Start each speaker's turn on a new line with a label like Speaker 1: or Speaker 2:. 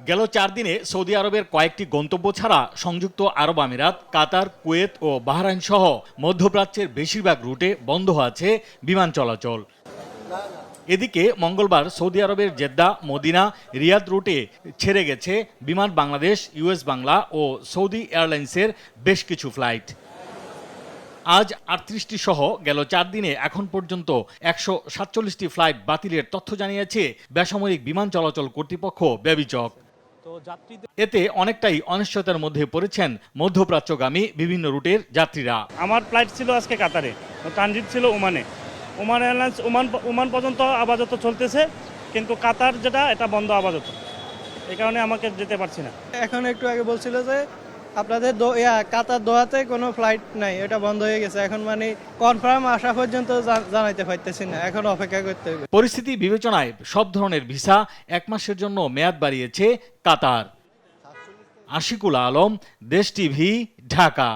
Speaker 1: গেল 4 দিনে সৌদি আরবের কয়েকটি গন্তব্য ছাড়া সংযুক্ত আরব আমিরাত, কাতার, কুয়েত ও বাহরাইন সহ মধ্যপ্রাচ্যের বেশিরভাগ রুটে বন্ধ আছে বিমান চলাচল। এদিকে মঙ্গলবার সৌদি আরবের জেদ্দা, মদিনা, রিয়াদ রুটে ছেড়ে গেছে বিমান বাংলাদেশ, ইউএস বাংলা ও সৌদি এয়ারলাইন্সের বেশ কিছু ফ্লাইট। আজ 38টি সহ গেল 4 দিনে এখন পর্যন্ত 147টি ফ্লাইট বাতিলের তথ্য জানিয়েছে বেসামরিক বিমান চলাচল কর্তৃপক্ষ বেবিচক। এতে অনেকটাই অনিশ্চয়তার মধ্যে পড়েছেন মধ্যপ্রাচ্যগামী বিভিন্ন রুটের যাত্রীরা।
Speaker 2: আমার ফ্লাইট ছিল আজকে কাতারে, ট্রানজিট ছিল ওমানে। ওমান এয়ারলাইন্স ওমান পর্যন্ত আপাতত চলতেছে, কিন্তু কাতার যেটা এটা বন্ধ আপাতত। এই কারণে আমাকে যেতে পারছি না।
Speaker 3: এখন একটু আগে বলছিল যে আপনাদের কাতার দোহাতে কোনো ফ্লাইট নাই, এটা বন্ধ হয়ে গেছে। এখন মানে কনফার্ম আসা পর্যন্ত জানাইতে পারতেছি না, এখন অপেক্ষা করতে হবে।
Speaker 1: পরিস্থিতি বিবেচনায় সব ধরনের ভিসা 1 মাসের জন্য মেয়াদ বাড়িয়েছে কাতার। আশিকুল আলম, দেশ টিভি, ঢাকা।